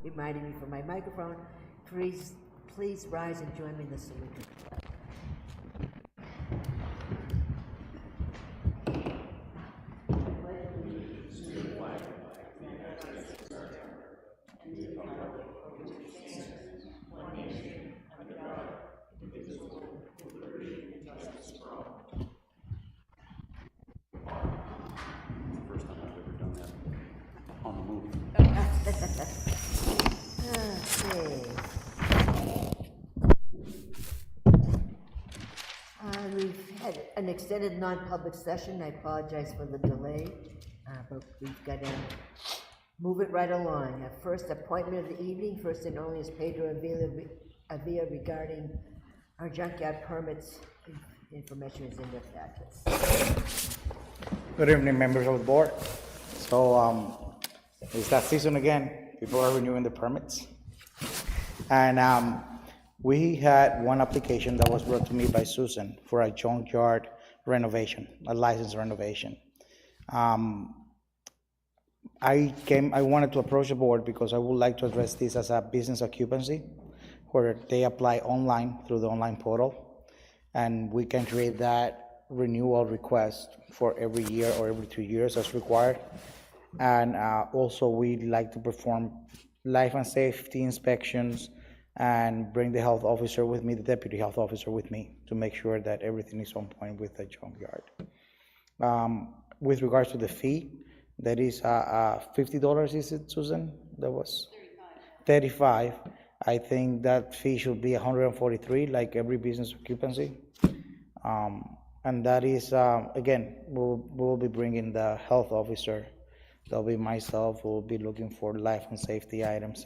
reminding me for my microphone. Please rise and join me in the salute. We've had an extended non-public session. I apologize for the delay, but we've got to move it right along. First appointment of the evening, first and only is Pedro Avila regarding our junkyard permits. Information is in their packets. Good evening, members of the board. So it's that season again. People are renewing the permits. And we had one application that was brought to me by Susan for a junkyard renovation, a license renovation. I wanted to approach the board because I would like to address this as a business occupancy, where they apply online through the online portal, and we can create that renewal request for every year or every 2 years as required. And also we'd like to perform life and safety inspections and bring the health officer with me, the deputy health officer with me, to make sure that everything is on point with the junkyard. With regards to the fee, that is $50, is it, Susan? That was 35. I think that fee should be 143, like every business occupancy. And that is, again, we'll be bringing the health officer. That'll be myself. We'll be looking for life and safety items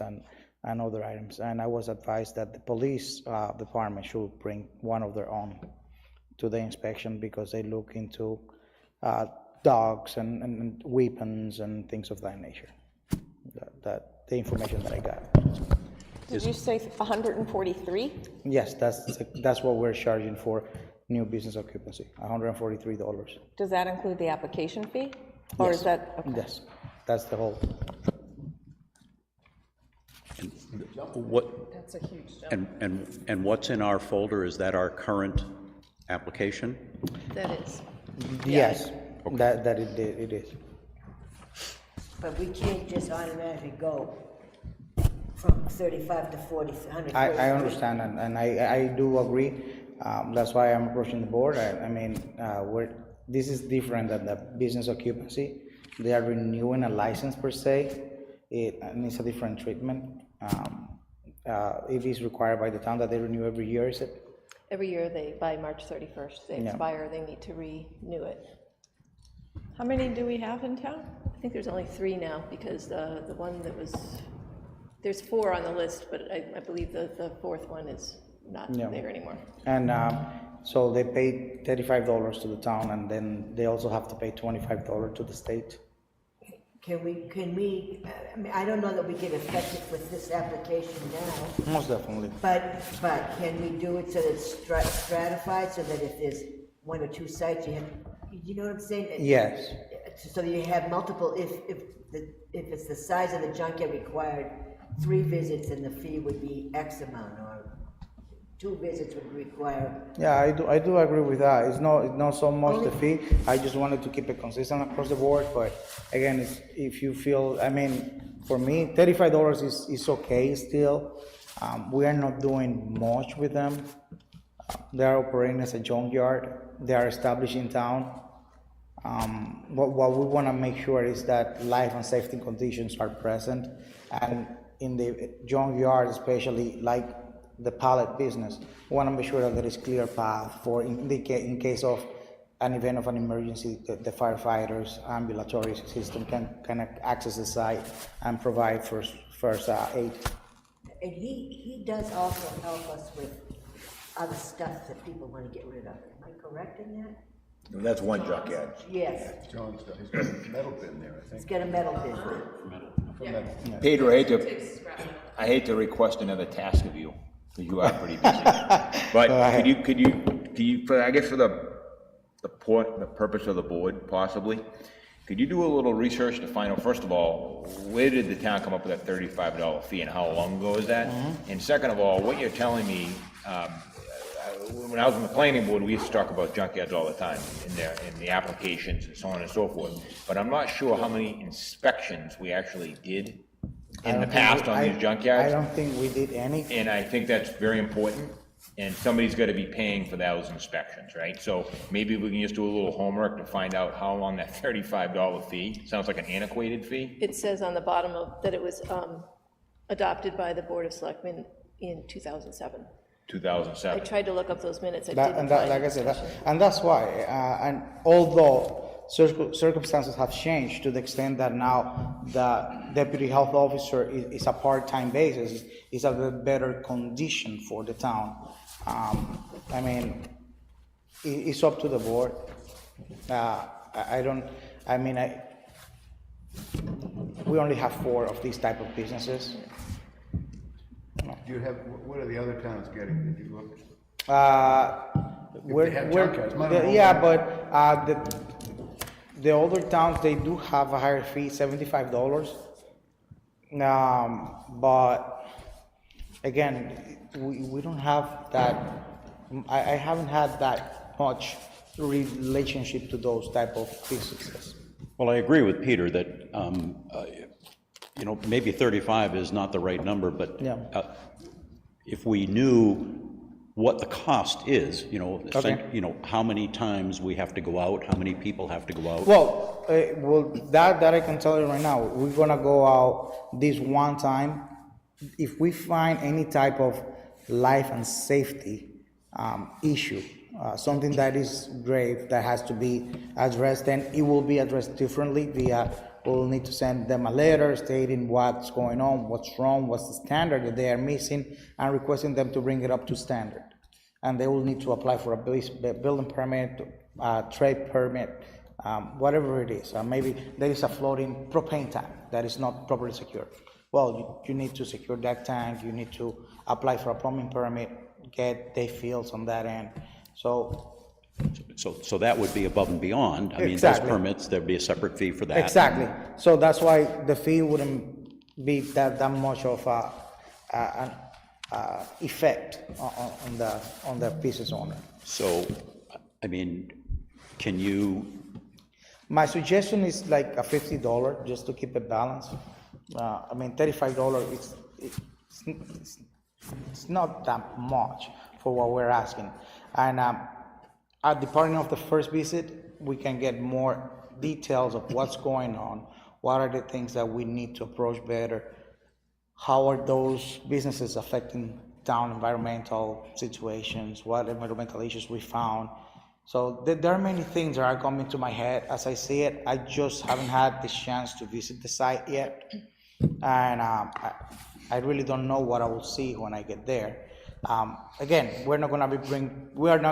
and other items. And I was advised that the police department should bring one of their own to the inspection, because they look into dogs and weapons and things of that nature. That the information that I got. Did you say 143? Yes, that's what we're charging for new business occupancy, $143. Does that include the application fee? Or Yes. is that, okay. Yes, that's the whole. What? That's a huge jump. And what's in our folder? Is that our current application? That is. Yes, that it is. But we can't just automatically go from 35 to 40, 100. I understand, and I do agree. That's why I'm approaching the board. This is different than the business occupancy. They are renewing a license per se. And it's a different treatment. It is required by the town that they renew every year, is it? Every year, by March 31st, they expire, they need to renew it. How many do we have in town? I think there's only 3 now, because the one that was, there's 4 on the list, but I believe the 4th one is not there anymore. And so they pay $35 to the town, and then they also have to pay $25 to the state. Can we, I mean, I don't know that we get effective with this application now, Most definitely. but can we do it so that it's stratified, so that if there's 1 or 2 sites, you know what I'm saying? Yes. So that you have multiple, if it's the size of the junkyard required 3 visits, and the fee would be X amount, or 2 visits would require. Yeah, I do agree with that. It's not so much the fee. I just wanted to keep it consistent across the board. But again, if you feel, I mean, for me, $35 is okay still. We are not doing much with them. They are operating as a junkyard. They are established in town. What we want to make sure is that life and safety conditions are present, and in the junkyard, especially like the pallet business, we want to make sure that there is clear path for in case of an event of an emergency, the firefighters, ambulatory system can access the site and provide first aid. And he does also help us with other stuff that people want to get rid of. Am I correct in that? And that's one junkyard. Yes, John's got, he's got a metal bin there, I it's think. got a metal bin. Pedro, I hate to request another task of you, because you are pretty busy. But could you, I guess for the purpose of the board, possibly, could you do a little research to find out, first of all, where did the town come up with that $35 fee and how long ago is that? And second of all, what you're telling me, when I was on the planning board, we used to talk about junkyards all the time in the applications and so on and so forth. But I'm not sure how many inspections we actually did in the past on these junkyards. I don't think we did any. And I think that's very important, and somebody's gotta be paying for those inspections, right? So maybe we can just do a little homework to find out how long that $35 fee, sounds like an antiquated fee? It says on the bottom that it was adopted by the Board of Selectmen in 2007. 2007. I tried to look up those minutes, I That, didn't and that, find like I it. said, and that's why, and although circumstances have changed to the extent that now the deputy health officer is a part-time basis, is a better condition for the town. I mean, it's up to the board. We only have 4 of these type of businesses. Do you have, what are the other towns getting? Did you look? We're, they have we're, junkyards, might the- as well. yeah, but the older towns, they do have a higher fee, $75. But again, we don't have that, I haven't had that much relationship to those type of businesses. Well, I agree with Peter that, maybe 35 is not the right number, but Yeah. If we knew what the cost is, Okay. how many times we have to go out, how many people have to go out. Well, that I can tell you right now, we're gonna go out this one time. If we find any type of life and safety issue, something that is grave, that has to be addressed, then it will be addressed differently we'll need to send them a letter stating what's going on, what's wrong, what's the standard that they are missing, and requesting them to bring it up to standard. And they will need to apply for a building permit, trade permit, whatever it is. Maybe there is a floating propane tank that is not properly secured. Well, you need to secure that tank, you need to apply for a plumbing permit, get the fields on that end. So that would be above and beyond. I mean, those Exactly. permits, there'd be a separate fee for that. Exactly. So that's why the fee wouldn't be that much of an effect on the business owner. So, I mean, can you, My suggestion is like a $50 just to keep it balanced. $35 it's not that much for what we're asking. And at the parting of the first visit, we can get more details of what's going on, what are the things that we need to approach better, how are those businesses affecting town environmental situations, what environmental issues we found. So there are many things that are coming to my head as I see it. I just haven't had the chance to visit the site yet. And I really don't know what I will see when I get there. Again, we are not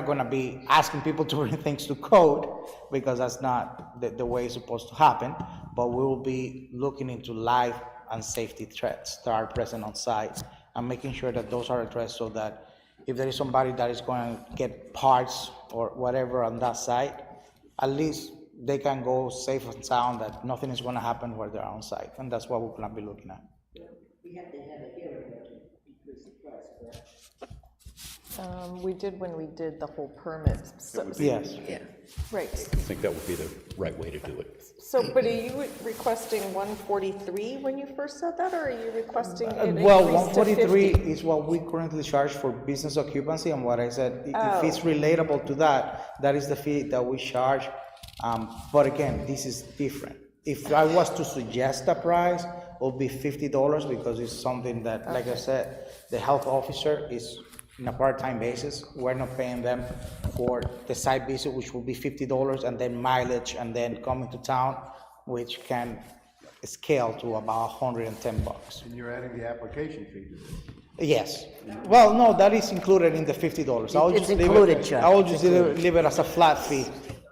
going to be asking people to bring things to code, because that's not the way it's supposed to happen, but we will be looking into life and safety threats that are present on site and making sure that those are addressed, so that if there is somebody that is going to get parts or whatever on that site, at least they can go safe and sound, that nothing is going to happen where they're on site, and that's what we're going to be looking at. We have to have a hearing to increase the price, correct? We did when we did the whole permit. Yes. Yeah. Right. I think that would be the right way to do it. So, but are you requesting 143 when you first said that, or are you requesting it Well, increased to 143 50? is what we currently charge for business occupancy, and what I said, if it's relatable to that, that is the fee that we charge. But again, this is different. If I was to suggest a price, it would be $50, because it's something that, like I said, the health officer is on a part-time basis. We're not paying them for the site visit, which will be $50, and then mileage, and then coming to town, which can scale to about $110. And you're adding the application fee to this. Yes. Well, no, that is included in the $50. I'll It's just leave included, it. Chuck. I will just leave it as a flat fee.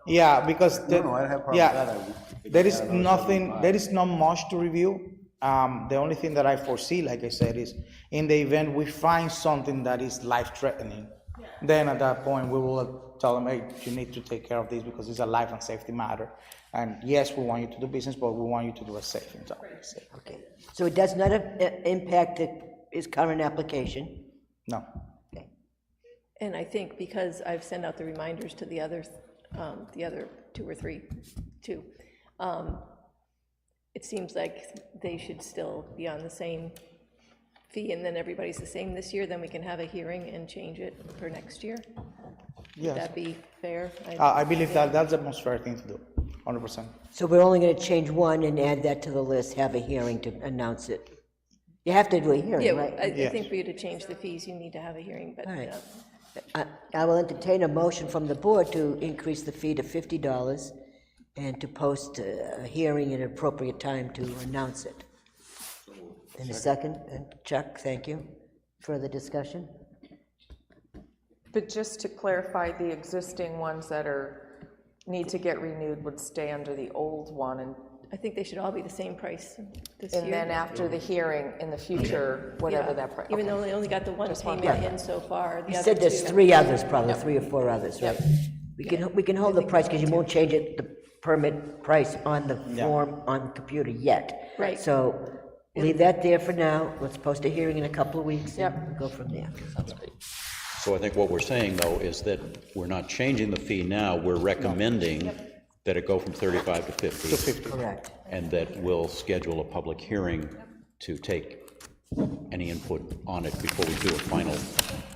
Yeah, because No, I don't have a problem with yeah, that. there is nothing. There is not much to review. The only thing that I foresee, like I said, is in the event we find something that is life-threatening, then at that point, we will tell them, hey, you need to take care of this because it's a life and safety matter. And yes, we want you to do business, but we want you to do it safe. Okay, so it does not impact his current application? No. Okay. And I think because I've sent out the reminders to the other two or three, it seems like they should still be on the same fee, and then everybody's the same this year, then we can have a hearing and change it for next year? Would Yes. that be fair? I believe that's the most fair thing to do, 100%. So we're only gonna change one and add that to the list, have a hearing to announce it. You have to do a hearing, Yeah, right? I think for you to change the fees, you need to have a hearing, but, All right. I will entertain a motion from the board to increase the fee to $50 and to post a hearing at an appropriate time to announce it. In a second, and Chuck, thank you. Further discussion? But just to clarify, the existing ones that need to get renewed would stay under the old one, and I think they should all be the same price this year. then after the hearing, in the future, whatever Yeah, that price. even though they only got the one payment in so far, the You other said there's two- three others, probably, 3 or 4 others, right? We can hold the price, because you won't change it, the permit price on the form on computer yet. Right. So leave that there for now, let's post a hearing in a couple of weeks and go from there. So I think what we're saying, though, is that we're not changing the fee now, we're recommending that it go from 35 to 50. Correct. And that we'll schedule a public hearing to take any input on it before we do a final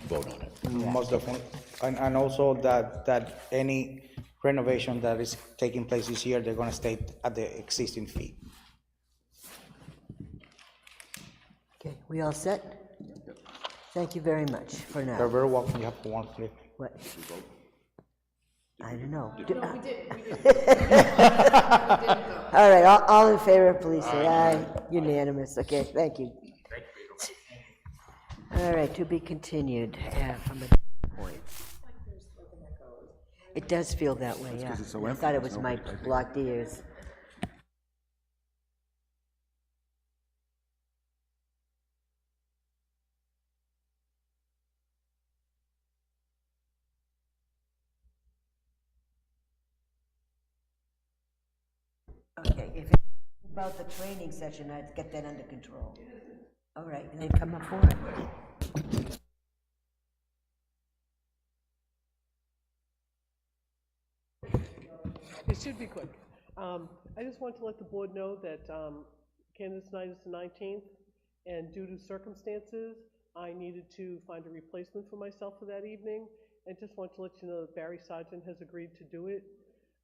vote on it. Most definitely. And also that any renovation that is taking place this year, they're gonna stay at the existing fee. Okay, we all set? Thank you very much for You're now. very welcome, you have one clip. What? I don't know. All right, all in favor, please say aye. Unanimous, okay, thank you. All right, to be continued from a point. It does feel that way, yeah. I thought it was my blocked ears. Okay, if it's about the training session, I'd get that under control. All right, and then come up for it. It should be quick. I just want to let the board know that candidates night is the 19th, and due to circumstances, I needed to find a replacement for myself for that evening, and just want to let you know that Barry Sargent has agreed to do it.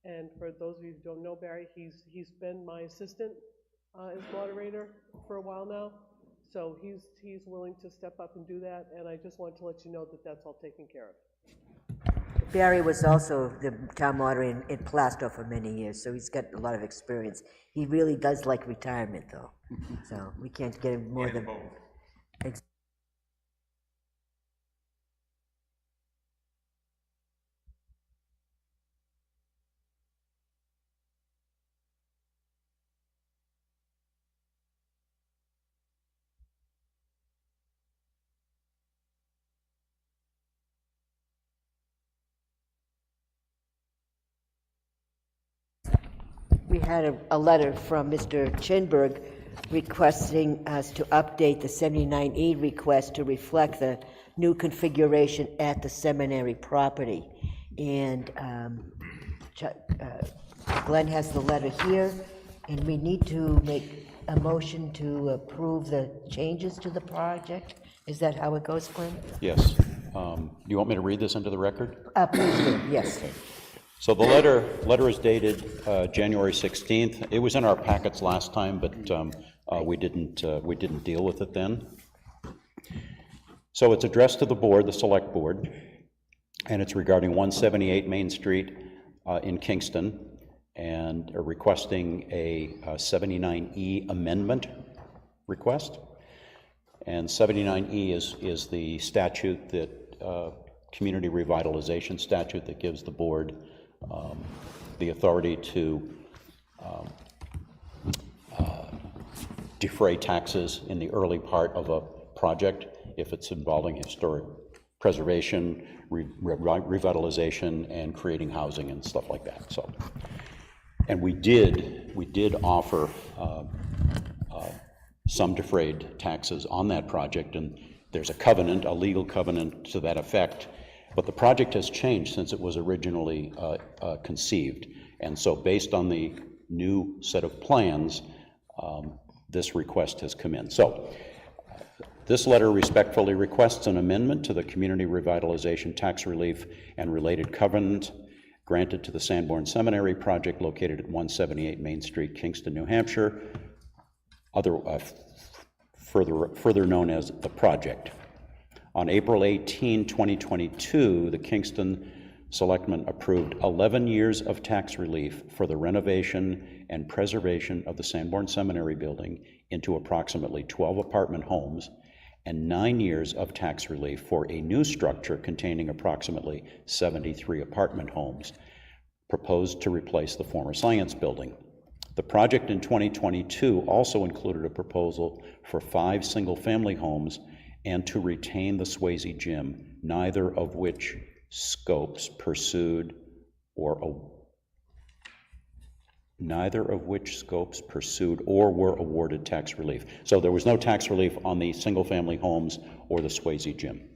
And for those of you who don't know Barry, he's been my assistant as moderator for a while now, so he's willing to step up and do that, and I just wanted to let you know that that's all taken care of. Barry was also the town moderator in Plastow for many years, so he's got a lot of experience. He really does like retirement, though, so we can't get him more than... We had a letter from Mr. Chinberg requesting us to update the 79E request to reflect the new configuration at the seminary property. And Glenn has the letter here, and we need to make a motion to approve the changes to the project. Is that how it goes, Glenn? Yes. You want me to read this into the record? Please do, yes. So the letter is dated January 16th. It was in our packets last time, but we didn't deal with it then. So it's addressed to the board, the select board, and it's regarding 178 Main Street in Kingston, and requesting a 79E amendment request. And 79E is the statute that, community revitalization statute that gives the board the authority to defray taxes in the early part of a project if it's involving historic preservation, revitalization, and creating housing and stuff like that, so. And we did offer some defrayed taxes on that project, and there's a covenant, a legal covenant to that effect, but the project has changed since it was originally conceived. And so based on the new set of plans, this request has come in. So this letter respectfully requests an amendment to the Community Revitalization Tax Relief and related covenant granted to the Sanborn Seminary project located at 178 Main Street, Kingston, New Hampshire, further known as the project. On April 18, 2022, the Kingston Selectmen approved 11 years of tax relief for the renovation and preservation of the Sanborn Seminary building into approximately 12 apartment homes, and 9 years of tax relief for a new structure containing approximately 73 apartment homes proposed to replace the former science building. The project in 2022 also included a proposal for 5 single-family homes and to retain the Swayze Gym, neither of which scopes pursued or were awarded tax relief. So there was no tax relief on the single-family homes or the Swayze Gym.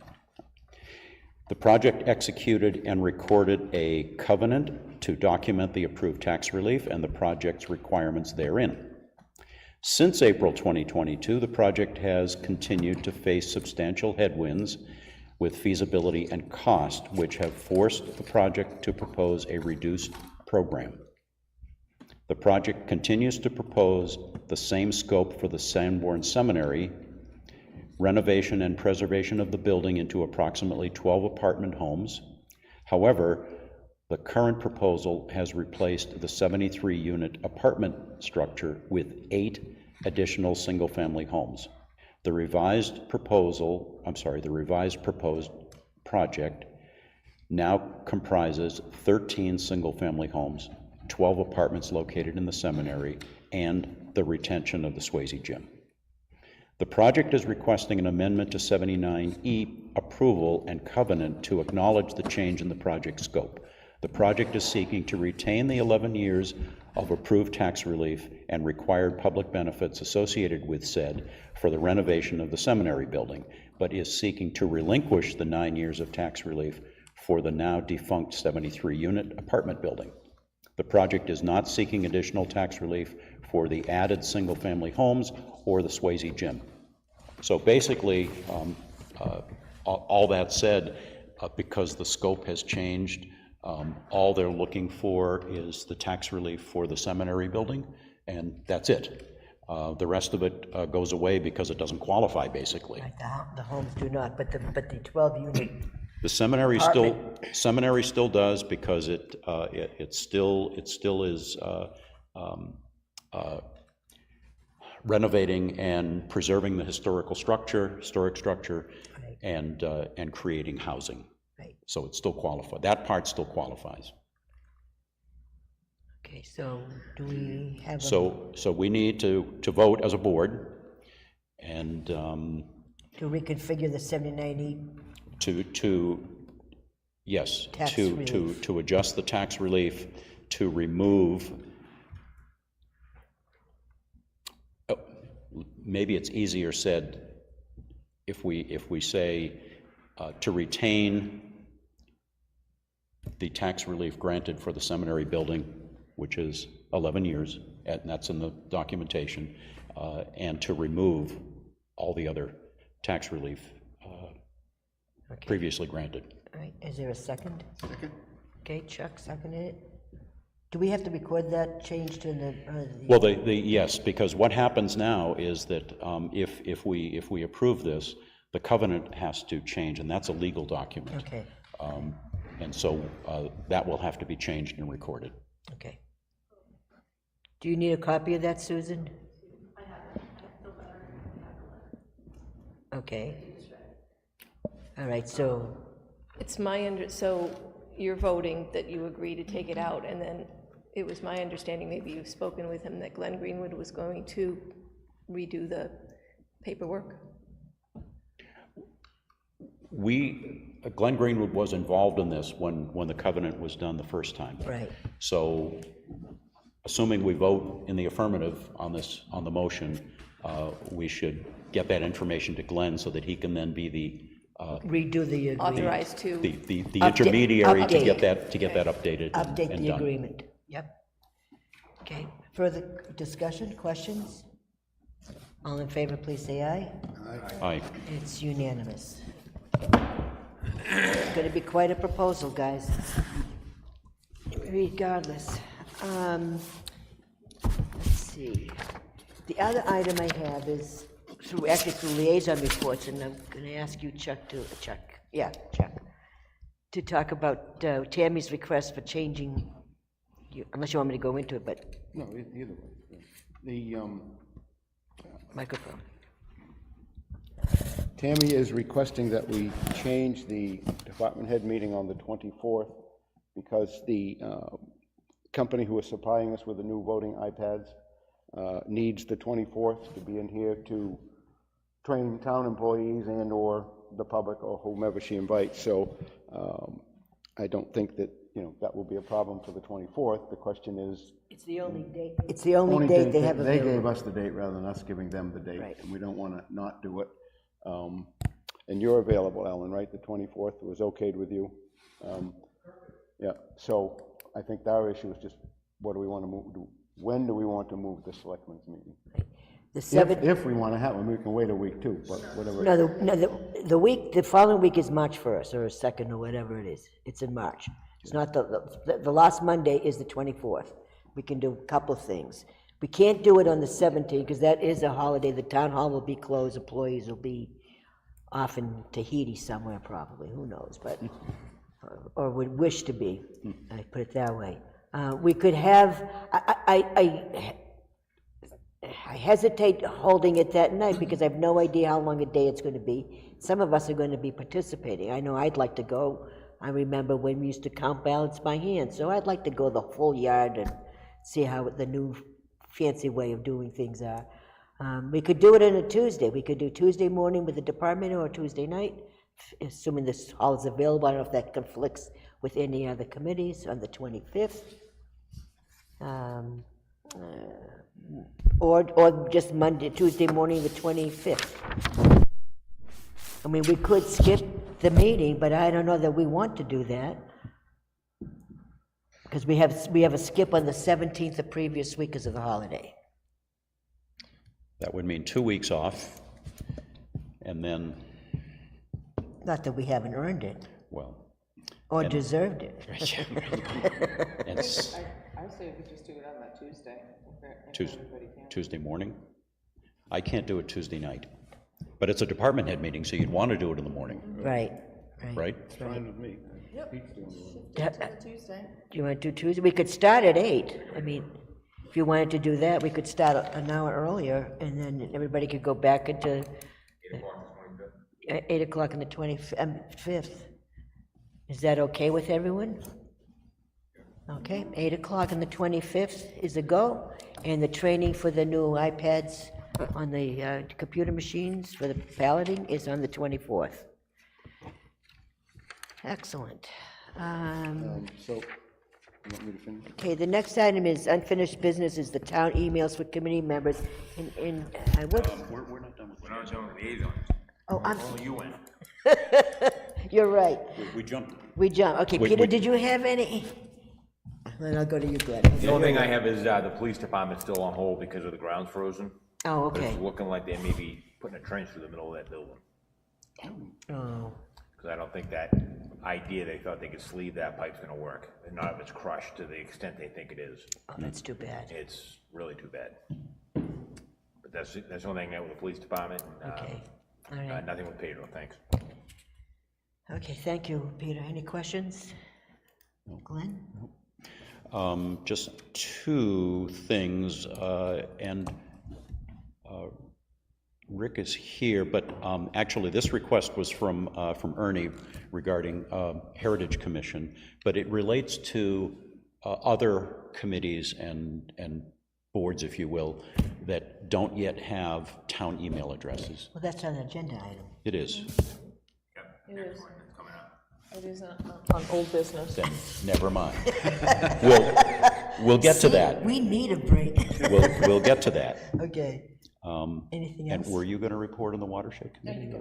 The project executed and recorded a covenant to document the approved tax relief and the project's requirements therein. Since April 2022, the project has continued to face substantial headwinds with feasibility and cost, which have forced the project to propose a reduced program. The project continues to propose the same scope for the Sanborn Seminary, renovation and preservation of the building into approximately 12 apartment homes. However, the current proposal has replaced the 73-unit apartment structure with 8 additional single-family homes. The revised proposed project now comprises 13 single-family homes, 12 apartments located in the seminary, and the retention of the Swayze Gym. The project is requesting an amendment to 79E approval and covenant to acknowledge the change in the project scope. The project is seeking to retain the 11 years of approved tax relief and required public benefits associated with said for the renovation of the seminary building, but is seeking to relinquish the 9 years of tax relief for the now defunct 73-unit apartment building. The project is not seeking additional tax relief for the added single-family homes or the Swayze Gym. So basically, all that said, because the scope has changed, all they're looking for is the tax relief for the seminary building, and that's it. The rest of it goes away because it doesn't qualify, basically. Right, the homes do not, but the 12-unit. The seminary still does, because it still is renovating and preserving the historic structure, right, and creating housing. Right. So it still qualifies. That part still qualifies. Okay, so do we have? So we need to vote as a board, and to reconfigure the 79E. To adjust the tax relief, to remove. Maybe it's easier said if we say to retain the tax relief granted for the seminary building, which is 11 years, and that's in the documentation, and to remove all the other tax relief previously granted. All right, is there a second? Second. Okay, Chuck seconded it. Do we have to record that change to the? Well, yes, because what happens now is that if we approve this, the covenant has to change, and that's a legal document. Okay. And so that will have to be changed and recorded. Okay. Do you need a copy of that, Susan? I have it. Okay. All right, so. It's so you're voting that you agree to take it out, and then it was my understanding, maybe you've spoken with him, that Glenn Greenwood was going to redo the paperwork? Glenn Greenwood was involved in this when the covenant was done the first time. Right. So, assuming we vote in the affirmative on this, on the motion, we should get that information to Glenn so that he can then be the Redo the agreement. Authorized to, the intermediary to get update. that updated and Update the done. agreement, yep. Okay, further discussion, questions? All in favor, please say aye. Aye. It's unanimous. It's gonna be quite a proposal, guys. Regardless. Let's see. The other item I have is through liaison reports, and I'm gonna ask you, Chuck, to talk about Tammy's request for changing, unless you want me to go into it, but No, either way. The, microphone. Tammy is requesting that we change the department head meeting on the 24th because the company who is supplying us with the new voting iPads needs the 24th to be in here to train town employees and/or the public or whomever she invites. So I don't think that, that will be a problem for the 24th. The question is, It's the only date. It's the only date they have They available. gave us the date rather than us giving them the date. Right. And we don't want to not do it. And you're available, Ellen, right? The 24th was okayed with you? Yeah, so I think our issue is just, what do we want to move, when do we want to move the selectmen's meeting? The seventh, If we want to have one, we can wait a week too, but whatever. the following week is March 1st, or 2nd, or whatever it is. It's in March. It's not the last Monday is the 24th. We can do a couple of things. We can't do it on the 17th, because that is a holiday. The town hall will be closed, employees will be off in Tahiti somewhere probably, who knows, but, or would wish to be, I put it that way. We could have, I hesitate holding it that night because I have no idea how long a day it's going to be. Some of us are going to be participating. I know I'd like to go. I remember when we used to count ballots by hand, so I'd like to go the full yard and see how the new fancy way of doing things are. We could do it on a Tuesday. We could do Tuesday morning with the department or Tuesday night, assuming this hall is available. I don't know if that conflicts with any other committees on the 25th. Or just Tuesday morning, the 25th. I mean, we could skip the meeting, but I don't know that we want to do that. Because we have a skip on the 17th, the previous week because of the holiday. That would mean 2 weeks off, and then, Not that we haven't earned it, well, or deserved it. it's I say we just do it on that Tuesday. Tuesday morning. I can't do it Tuesday night, but it's a department head meeting, so you'd want to do it in the morning, Right. right? Fine with me. Tuesday. Do you want to do Tuesday? We could start at 8. I mean, if you wanted to do that, we could start an hour earlier, and then everybody could go back into 8 o'clock on the 25th. Is that okay with everyone? Okay, 8 o'clock on the 25th is a go, and the training for the new iPads on the computer machines for the balloting is on the 24th. Excellent. So, you want me to finish? Okay, the next item is unfinished business, is the town emails for committee members, and what? We're not done with When I was on the liaison, Oh, I'm, only you went. you're right, we jumped. we jump. Okay, We- Peter, we- did you have any? Then I'll go to you, Glenn. The only thing I have is, the police department's still on hold because of the ground's frozen. Oh, But okay. it's looking like they may be putting a trench through the middle of that building. Oh, Because I don't think that idea they thought they could sleeve that pipe's gonna work, and not if it's crushed to the extent they think it is. oh, that's too bad. It's really too bad. But that's the only thing I got with the police department, and, Okay, all right. nothing with Pedro, thanks. Okay, thank you, Peter. Any questions? Glenn? Just two things, and Rick is here, but actually this request was from Ernie regarding Heritage Commission, but it relates to other committees and boards, if you will, that don't yet have town email addresses. Well, that's an agenda item. It is. It is. It is on old business. Then never mind. We'll get to that. We need a break. We'll get to that. Okay. Anything And else? were you going to report on the watershed committee?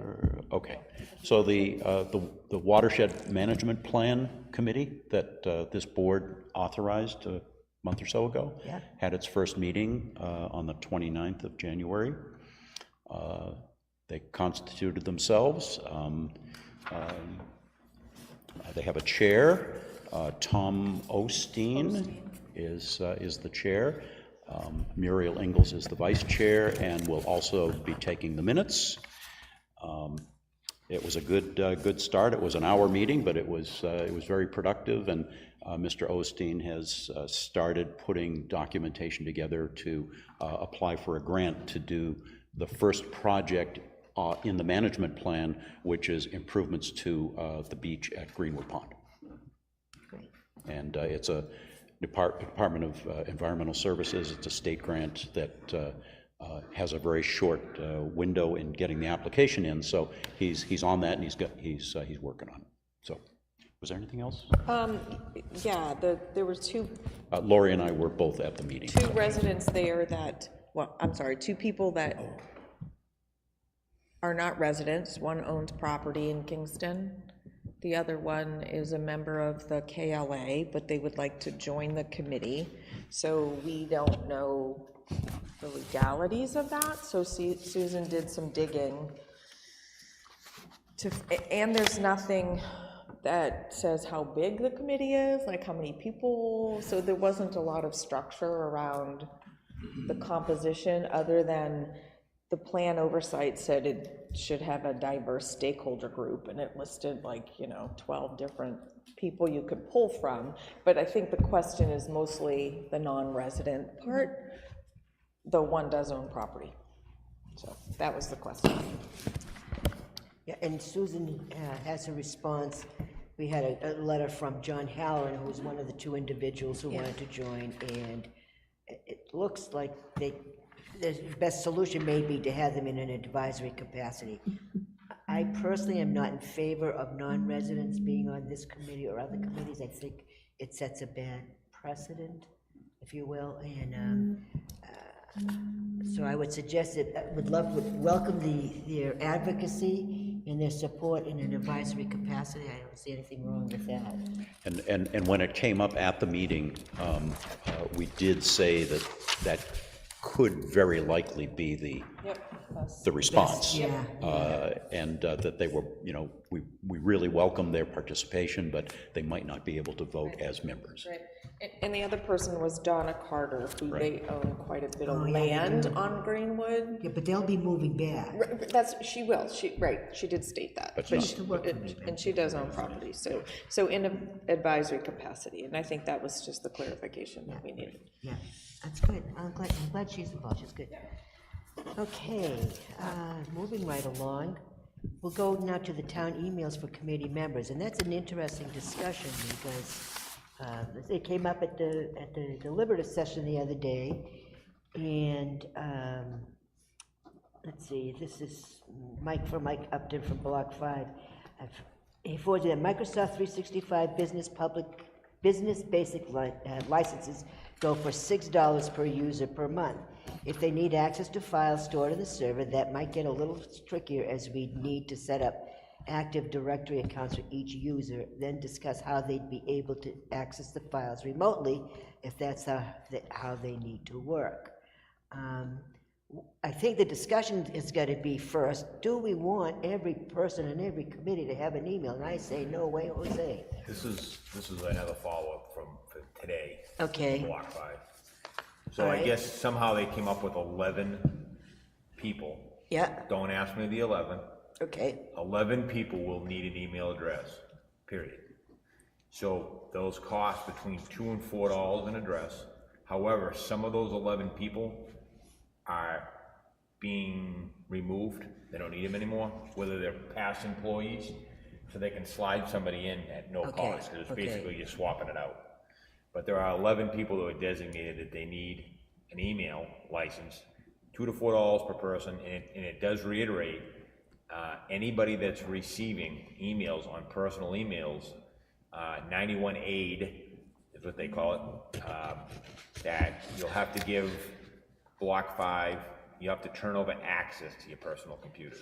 Okay. So the watershed management plan committee that this board authorized a month or so ago had its first meeting on the 29th of January. They constituted themselves. They have a chair. Tom Osteen is the chair. Muriel Ingalls is the vice chair and will also be taking the minutes. It was a good start. It was an hour meeting, but it was very productive, and Mr. Osteen has started putting documentation together to apply for a grant to do the first project in the management plan, which is improvements to the beach at Greenwood Pond. Great. And it's a Department of Environmental Services. It's a state grant that has a very short window in getting the application in. So he's on that, and he's working on it. So, was there anything else? Yeah, there were two Lori and I were both at the meeting. two residents there that, well, I'm sorry, two people that are not residents. One owns property in Kingston. The other one is a member of the KLA, but they would like to join the committee. So we don't know the legalities of that. So Susan did some digging. And there's nothing that says how big the committee is, like how many people. So there wasn't a lot of structure around the composition, other than the plan oversight said it should have a diverse stakeholder group, and it listed 12 different people you could pull from. But I think the question is mostly the non-resident part, though one does own property. So that was the question. Yeah, and Susan has a response. We had a letter from John Halloran, who was one of the two individuals who wanted to join, and it looks like the best solution may be to have them in an advisory capacity. I personally am not in favor of non-residents being on this committee or other committees. I think it sets a bad precedent, if you will, and so I would suggest that, would welcome their advocacy and their support in an advisory capacity. I don't see anything wrong with that. And when it came up at the meeting, we did say that could very likely be the response. Yeah. And that they were, we really welcome their participation, but they might not be able to vote as members. Right. And the other person was Donna Carter, who they own quite a bit of land on Greenwood. Yeah, but they'll be moving back. She will, she did state that. But And she does own property, so in an advisory capacity, and I think that was just the clarification that we needed. Yeah, that's good. I'm glad she's involved. She's good. Okay, moving right along. We'll go now to the town emails for committee members, and that's an interesting discussion because it came up at the deliberative session the other day, and let's see, this is Mike Upton from Block 5. He forwarded that Microsoft 365 business basic licenses go for $6 per user per month. If they need access to files stored in the server, that might get a little trickier, as we need to set up Active Directory accounts for each user, then discuss how they'd be able to access the files remotely if that's how they need to work. I think the discussion is going to be first, do we want every person in every committee to have an email? And I say, no way, Jose. This is another follow-up from today. Okay. Block 5. So All I right. guess somehow they came up with 11 people. Yeah, Don't ask me the 11. okay. 11 people will need an email address, period. So those cost between $2 and $4 an address. However, some of those 11 people are being removed. They don't need them anymore, whether they're past employees, so they can slide somebody in at no Okay, cost, because it's okay. basically just swapping it out. But there are 11 people who are designated that they need an email license, $2 to $4 per person, and it does reiterate, anybody that's receiving emails on personal emails, 91 aid is what they call it, that you'll have to give Block 5, you have to turn over access to your personal computers.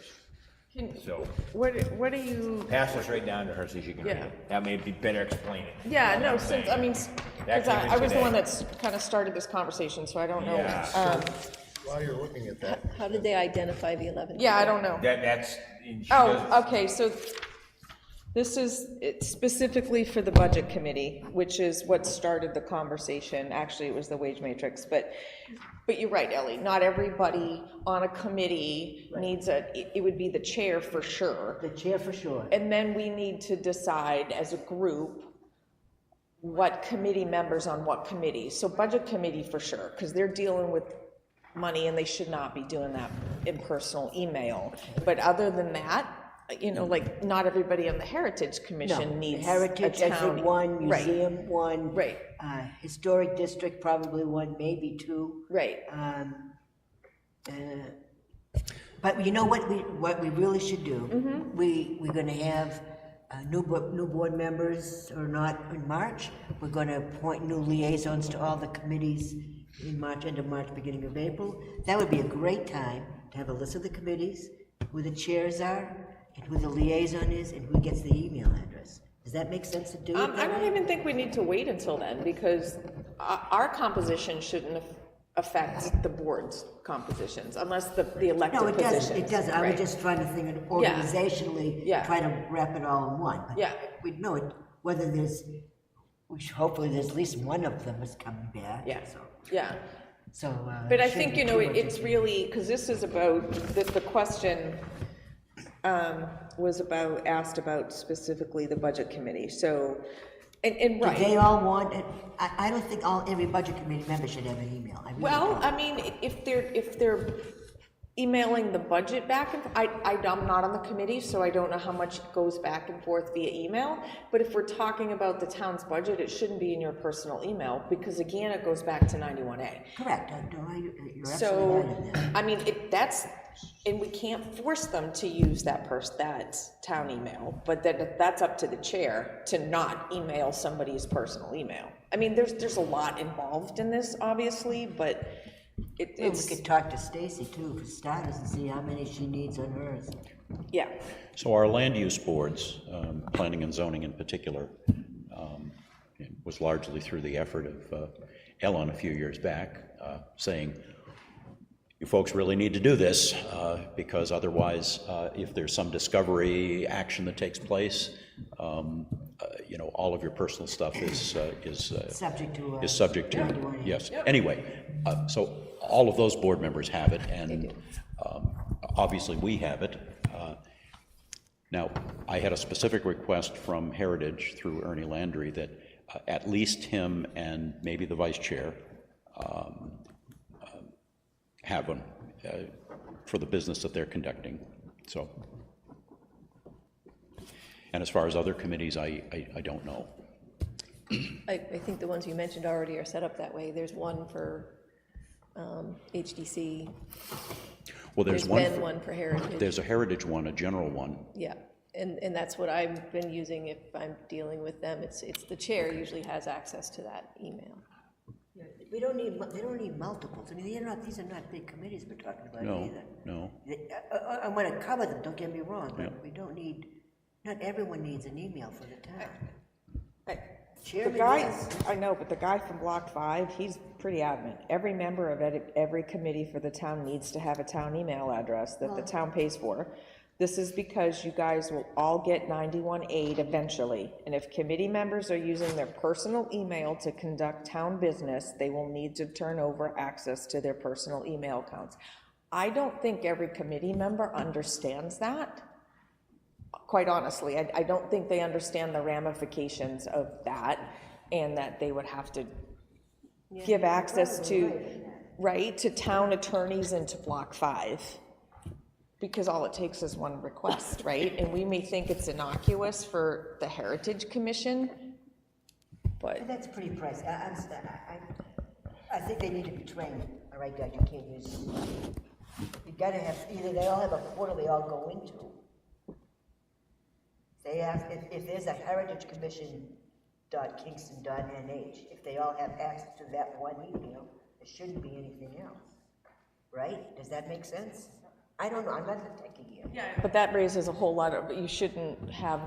So, What are you, pass this right down to her so she can read Yeah. it. That may be better explain it. yeah, You know no, what I'm since, saying? I mean, That because came I in was the today. one that's kind of started this conversation, so I don't know. Yeah. While you're looking at that, How did they identify the 11? Yeah, I don't know. That's, she does- Oh, okay, so this is it's specifically for the budget committee, which is what started the conversation. Actually, it was the wage matrix, but you're right, Ellie, not everybody on a committee needs it would be the chair for sure. The chair for sure. And then we need to decide as a group what committee members on what committee. So budget committee for sure, because they're dealing with money and they should not be doing that in personal email. But other than that, you know, like, not everybody on the Heritage Commission No, needs a Heritage, I town. think one, Right, museum one. Right. Historic district, probably one, maybe two. right. But you know what we really should do? We're gonna have new board members or not in March. We're gonna appoint new liaisons to all the committees in March, end of March, beginning of April. That would be a great time to have a list of the committees, who the chairs are, and who the liaison is, and who gets the email address. Does that make sense to do? I don't even think we need to wait until then, because our composition shouldn't affect the board's compositions, unless the elected No, it positions. doesn't, it doesn't. I was right? just trying to think of Yeah. organizationally, Yeah. try to wrap it all in one. But Yeah. we know it, whether hopefully there's at least one of them is coming back. Yeah. So, Yeah. so. But I shouldn't think, be you know, too much it's of- really, because this is about, the question was asked about specifically the budget committee, so, and Do right. they all want it? I don't think every budget committee member should have an email. I really Well, don't. I mean, if they're emailing the budget back and, I'm not on the committee, so I don't know how much goes back and forth via email, but if we're talking about the town's budget, it shouldn't be in your personal email, because again, it goes back to 91A. Correct, you're absolutely So, right in that. I mean, and we can't force them to use that town email, but that's up to the chair to not email somebody's personal email. I mean, there's a lot involved in this, obviously, but We it's, could talk to Stacy too, for starters, and see how many she needs on hers. yeah. So our land use boards, planning and zoning in particular, it was largely through the effort of Ellen a few years back, saying, you folks really need to do this, because otherwise, if there's some discovery action that takes place, you know, all of your personal stuff is Subject to. is subject to, 91A. yes. Anyway, so all of those board members have it, and obviously we have it. Now, I had a specific request from Heritage through Ernie Landry that at least him and maybe the vice chair have one for the business that they're conducting, so. And as far as other committees, I don't know. I think the ones you mentioned already are set up that way. There's one for HDC. Well, there's one. been one for Heritage. There's a Heritage one, a general one. Yeah, and that's what I've been using if I'm dealing with them. It's the chair usually has access to that email. They don't need multiples. I mean, these are not big committees we're talking about No, either. no. I'm gonna cover them, don't get me wrong, but we don't need, not everyone needs an email for the town. The Chairman, guy, yes. I know, but the guy from Block 5, he's pretty adamant. Every member of every committee for the town needs to have a town email address that the town pays for. This is because you guys will all get 91A eventually, and if committee members are using their personal email to conduct town business, they will need to turn over access to their personal email accounts. I don't think every committee member understands that. Quite honestly, I don't think they understand the ramifications of that, and that they would have to give access to, right, to town attorneys and to Block 5. Because all it takes is one request, right? And we may think it's innocuous for the Heritage Commission, but, That's pretty pricey. I think they need to be trained. All right, guys, you can't use, you gotta have, either they all have a portal they all go into, They ask, if there's a Heritage Commission .kingston.nh, if they all have access to that one email, there shouldn't be anything else, right? Does that make sense? I don't know, I'm not the techie here. But that raises a whole lot of, you shouldn't have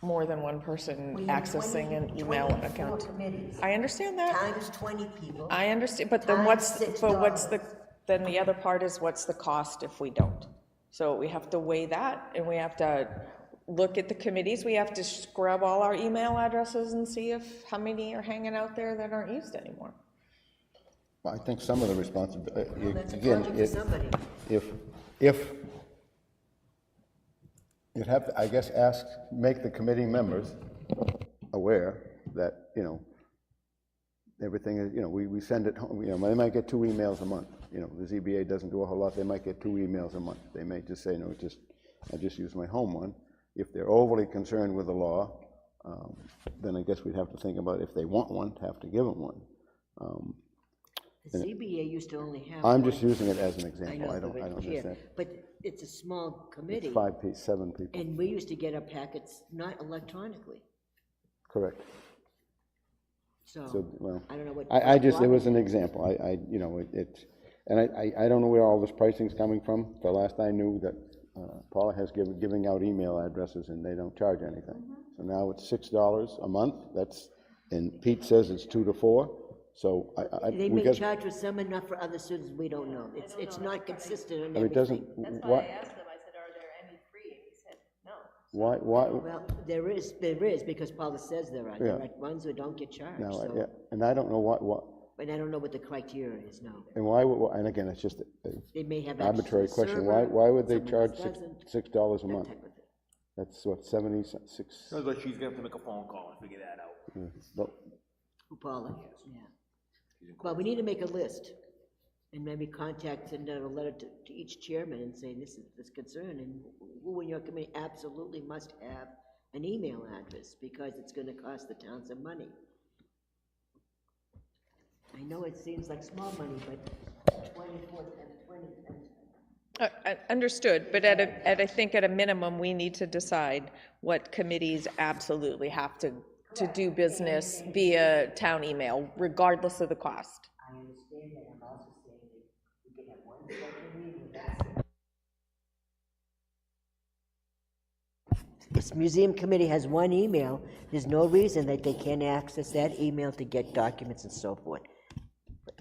more than one person We have accessing 20 an email 24 account. committees. I understand that. Times 20 people. I understand, but then Times then the other part is what's the cost if we don't? So we have to weigh that, and we have to look at the committees, we have to scrub all our email addresses and see how many are hanging out there that aren't used anymore. Well, I think some of the responsibility, That's a again, project for somebody. if, you'd have to, I guess, make the committee members aware that, everything is, we send it home, they might get 2 emails a month. The ZBA doesn't do a whole lot, they might get 2 emails a month. They may just say, no, I just use my home one. If they're overly concerned with the law, then I guess we'd have to think about if they want one, to have to give them one. The ZBA used to only have. I'm one. just using it as an example, I don't yeah, understand. but it's a small committee. It's 7 people, And we used to get our packets not electronically, correct. so, So, well, I don't know what. it was an example, and I don't know where all this pricing's coming from. The last I knew that Paula has giving out email addresses and they don't charge anything. So now it's $6 a month, and Pete says it's 2 to 4, so They we may got, charge for some enough for other students, we don't know. It's not consistent on I mean, it doesn't, everything. That's why I why, asked them, I said, are there any free? And he said, no. why, Well, there is, because Paula says there are. There are ones who don't get charged, now, so, and I don't know what, but I don't know what the criteria is now. and and again, it's just They may have. an access to arbitrary the question. server, Why would they someone charge else doesn't, $6 a that month? type of thing. That's what, 76? Sounds like she's gonna have to make a phone call and figure that out. But Who, Paula? Yeah. Well, we need to make a list, and maybe send out a letter to each chairman and say, this is this concern, and who in your committee absolutely must have an email address, because it's gonna cost the town some money. I know it seems like small money, but 24 and 20. Understood, but I think at a minimum, we need to decide what committees absolutely have to do business via town email, regardless of the cost. I understand that, I'm also saying that we can have one special meeting. This museum committee has one email, there's no reason that they can't access that email to get documents and so forth,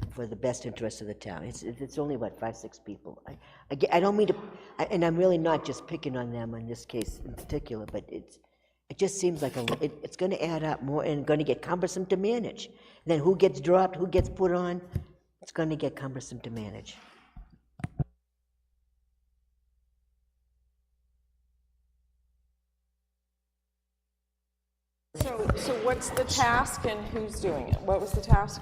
for the best interest of the town. It's only, what, 5, 6 people. I don't mean to, and I'm really not just picking on them in this case in particular, but it just seems like it's gonna add up more and gonna get cumbersome to manage. Then who gets dropped, who gets put on, it's gonna get cumbersome to manage. So what's the task and who's doing it? What was the task?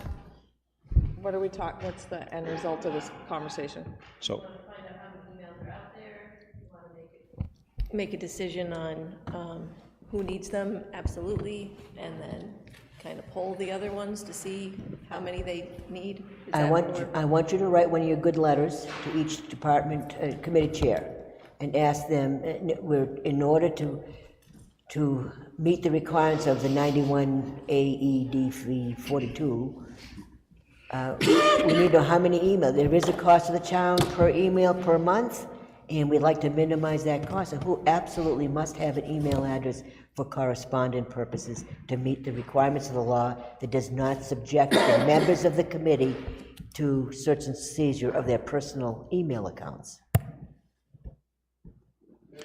What are we talking, what's the end result of this conversation? So, Find out how many emails are out there, you want to make a decision on who needs them, absolutely, and then kind of poll the other ones to see how many they need. Is I that want, what we're- I want you to write one of your good letters to each department, committee chair, and ask them, in order to meet the requirements of the 91 AED 42, we need to know how many emails. There is a cost to the town per email per month, and we'd like to minimize that cost. And who absolutely must have an email address for correspondent purposes to meet the requirements of the law that does not subject the members of the committee to search and seizure of their personal email accounts.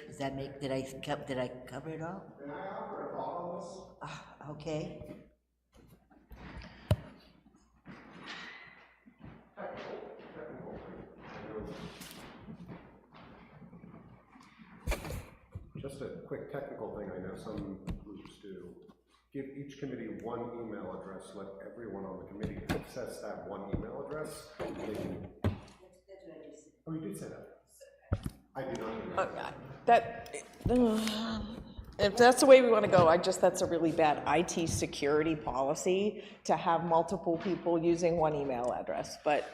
Does that make, did I cover it all? Can I offer a thought on this? Okay. Just a quick technical thing I know some groups do. Give each committee one email address, let everyone on the committee access that one email address. They can... Oh, you did say that. I did not know that. If that's the way we want to go, that's a really bad IT security policy to have multiple people using one email address, but,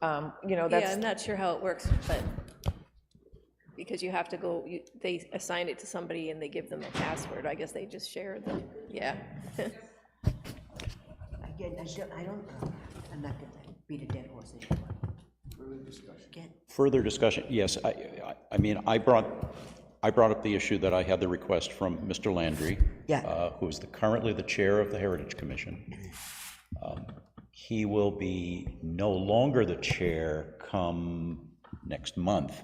Yeah, I'm not sure how it works, but because you have to go, they assign it to somebody and they give them a password. I guess they just share the, yeah. Again, I'm not gonna beat a dead horse anymore. Further discussion, yes, I mean, I brought up the issue that I had the request from Mr. Landry, Yeah. who is currently the chair of the Heritage Commission. He will be no longer the chair come next month,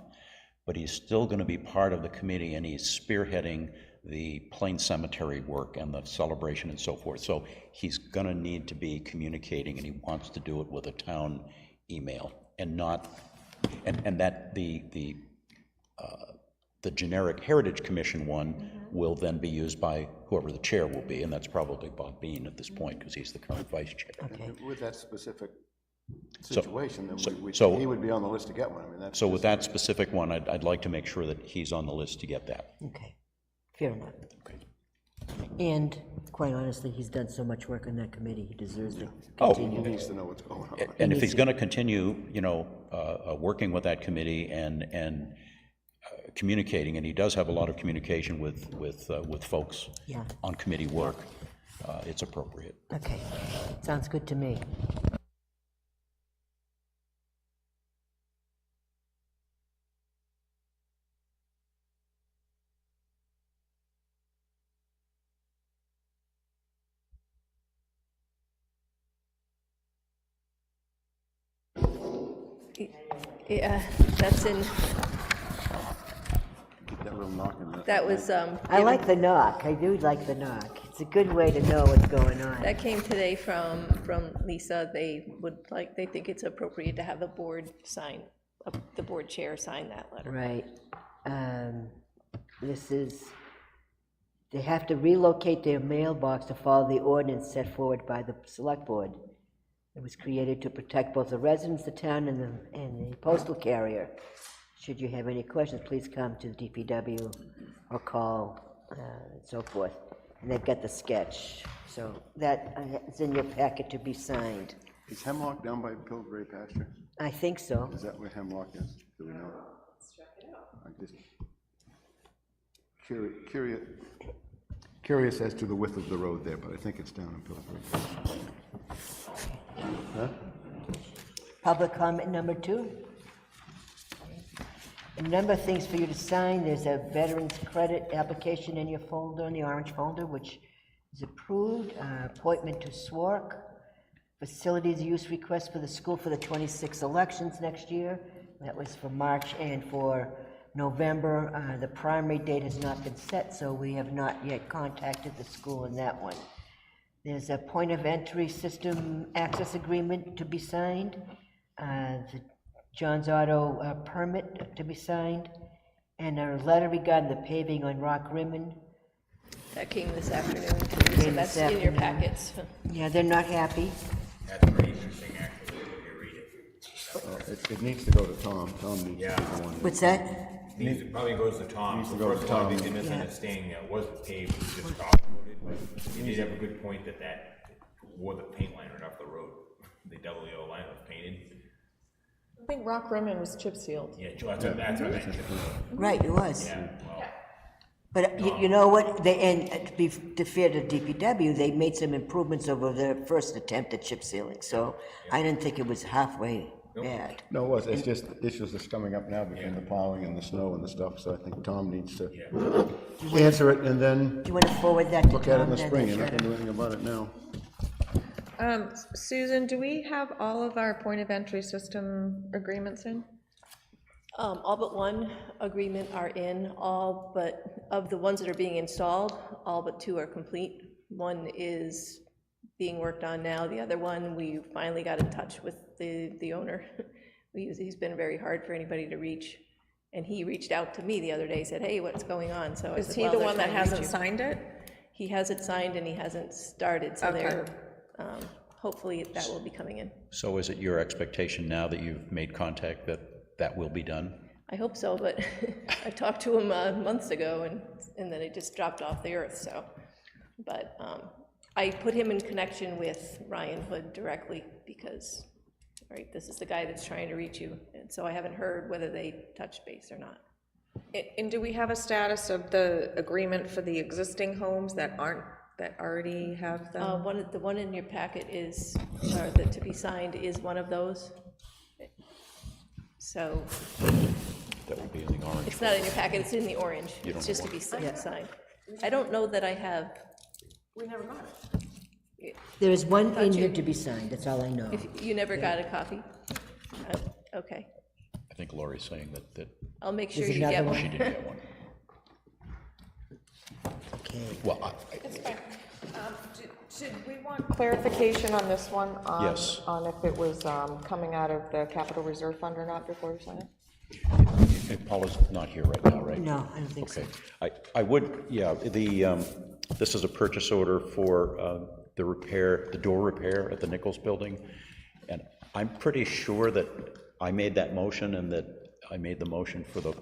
but he's still going to be part of the committee, and he's spearheading the Plain Cemetery work and the celebration and so forth. So he's going to need to be communicating, and he wants to do it with a town email, and not, and that the generic Heritage Commission one will then be used by whoever the chair will be, and that's probably Bob Bean at this point, because he's the current vice chair. Okay. With that specific situation, then so- he would be on the list to get one. I mean, that's. So with that specific one, I'd like to make sure that he's on the list to get that. Okay, fair enough. And quite honestly, he's done so much work on that committee, he deserves to Oh, He continue. needs to know what's going on. And if he's going to continue, working with that committee and communicating, and he does have a lot of communication with folks Yeah. on committee work, it's appropriate. Okay, sounds good to me. Yeah, that's in, Keep that little knock in there. that was, I like the knock, I do like the knock. It's a good way to know what's going on. that came today from Lisa. They think it's appropriate to have the board sign, the board chair sign that letter. Right. This is, they have to relocate their mailbox to follow the ordinance set forward by the select board. It was created to protect both the residents, the town, and the postal carrier. Should you have any questions, please come to the DPW or call, and so forth. And they've got the sketch, so that is in your packet to be signed. Is Hemlock down by Pillsbury pasture? I think so. Is that where Hemlock is? Do we know? I'm just curious as to the width of the road there, but I think it's down in Pillsbury. Huh? Public comment number 2. A number of things for you to sign. There's a veterans credit application in your folder, in the orange folder, which is approved. Appointment to SWORC. Facilities use request for the school for the 26 elections next year. That was for March and for November. The primary date has not been set, so we have not yet contacted the school in that one. There's a point of entry system access agreement to be signed, the John's Auto permit to be signed, and a letter regarding the paving on Rock Rimmon. That came this afternoon, so that's in your packets. Yeah, they're not happy. That's pretty interesting, actually, if you read it. It needs to go to Tom. Tom needs to be the one. What's that? It probably goes to Tom. Needs to So go to first of all, Tom. I think the misunderstanding, it wasn't paved, it was just top coated. You did have a good point that wore the paint liner off the road. The double yellow line was painted. I think Rock Rimmon was chip sealed. Yeah, that's what I meant. Right, it was. Yeah, well, But you know what, to fair to DPW, they made some improvements over their first attempt at chip sealing, so I didn't think it was halfway bad. No, it was. It's just issues that's coming up now between the plowing and the snow and the stuff, so I think Tom needs to answer it and then Do you want to forward that to Tom? look at it in the then? spring. You're not gonna do anything about it now. Susan, do we have all of our point of entry system agreements in? All but one agreement are in, all but, of the ones that are being installed, all but 2 are complete. One is being worked on now, the other one, we finally got in touch with the owner. He's been very hard for anybody to reach, and he reached out to me the other day, said, hey, what's going on? So I Is said, he well, the they're one that trying to reach hasn't you. signed it? He hasn't signed and he hasn't started, so Okay. they're, hopefully that will be coming in. So is it your expectation now that you've made contact that will be done? I hope so, but I talked to him months ago, and then it just dropped off the earth, so. But I put him in connection with Ryan Hood directly, because, right, this is the guy that's trying to reach you, and so I haven't heard whether they touched base or not. And do we have a status of the agreement for the existing homes that already have them? The one in your packet is, or to be signed is one of those. So, That would be in the orange. it's not in your packet, it's in the orange. You don't It's just to have be signed. I don't know that I have, We never got it. There is one in here to be signed, that's all I know. if you never got a copy? Okay, I think Lori's saying that I'll make sure There's you get another one. she didn't get one. Okay. Well, It's fine. Should we want clarification on this one? Yes. On if it was coming out of the capital reserve fund or not before we sign it? Paula's not here right now, right? No, I don't think so. Okay, I would, yeah, this is a purchase order for the repair, the door repair at the Nichols Building, and I'm pretty sure that I made that motion and that I made the motion for the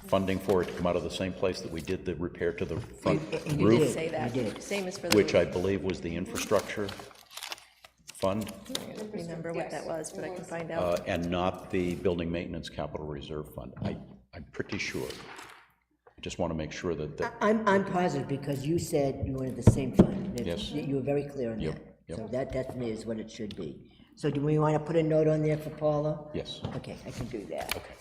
funding for it to come out of the same place that we did the repair to the front You You roof, did say that, You did. same as for the which I roof. believe was the infrastructure fund, I don't remember what that was, but I can find out. and not the building maintenance capital reserve fund. I'm pretty sure. I just want to make sure that I'm positive, because you said you wanted the same fund. Yes. You were very clear on Yep, that. yep. So that to me is what it should be. So do we want to put a note on there for Paula? yes. Okay, I can do that. Okay.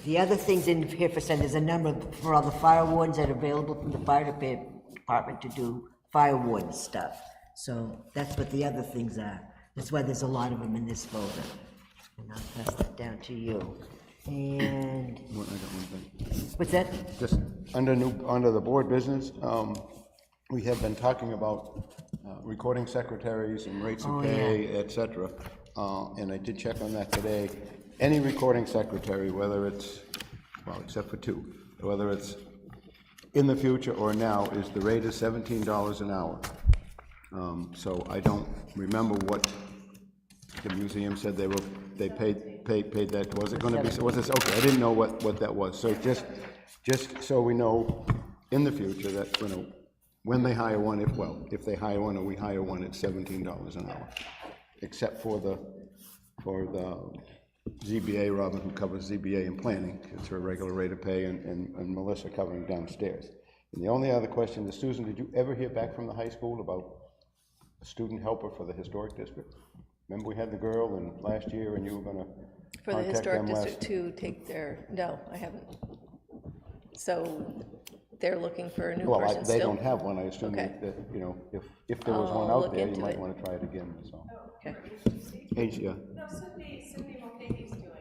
The other things in here for send, there's a number for all the fire wardens that are available from the fire department to do fire warden stuff. So that's what the other things are. That's why there's a lot of them in this folder. And I'll pass that down to you. And, I got one thing. what's that? Just under the board business, we have been talking about recording secretaries and rates of pay, et cetera. And I did check on that today. Any recording secretary, whether it's, well, except for two, whether it's in the future or now, is the rate is $17 an hour. So I don't remember what the museum said they paid that. Was it gonna be, was this, okay, I didn't know what that was. So just so we know in the future that, you know, when they hire one, if they hire one or we hire one, it's $17 an hour. Except for the ZBA, Robin, who covers ZBA and planning, it's her regular rate of pay, and Melissa covering downstairs. And the only other question is, Susan, did you ever hear back from the high school about a student helper for the historic district? Remember we had the girl and last year, and you were gonna For the contact historic them district to take their, no, I haven't. So they're looking for a new Well, person still? they don't have one, I assume Okay. that, you know, if there was one I'll out look there, you into might it. wanna try it again, so. Okay. Yeah.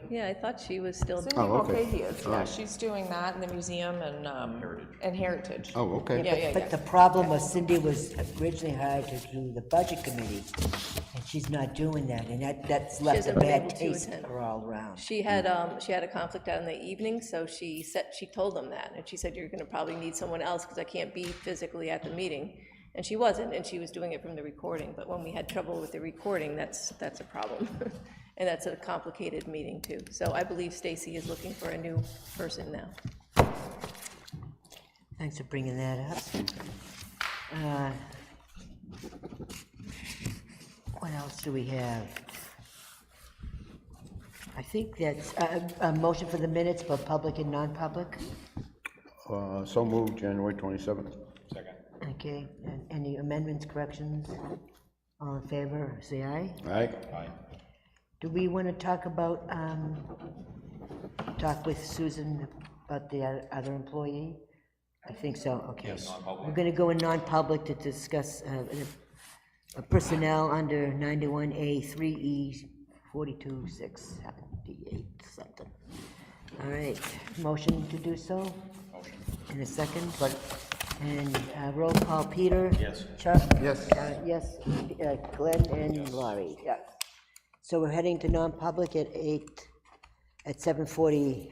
Yeah, I thought she was still, Cindy Oh, okay. Mulcahy is, yeah, she's doing that in the museum and Heritage. Oh, okay. Yeah. But the problem was Cindy was originally hired to do the budget committee, and she's not doing that, and that's left a hasn't been bad able to taste attend. for her all around. she had a conflict out in the evening, so she told them that, and she said, you're gonna probably need someone else, because I can't be physically at the meeting. And she wasn't, and she was doing it from the recording, but when we had trouble with the recording, that's a problem. And that's a complicated meeting too. So I believe Stacy is looking for a new person now. Thanks for bringing that up. What else do we have? I think that's a motion for the minutes for public and non-public. So moved, January 27th. Okay, and any amendments, corrections? All in favor, say aye. All right? Do we want to talk about, talk with Susan about the other employee? I think so, okay. Yes, we're going to go in non-public to discuss personnel under 91A3E 42678 something. All right, motion to do so? Motion. In a second? And roll call, Peter? Yes. Chuck? Yes. Yes, Glenn and Laurie, yes. So we're heading to non-public at 7:40.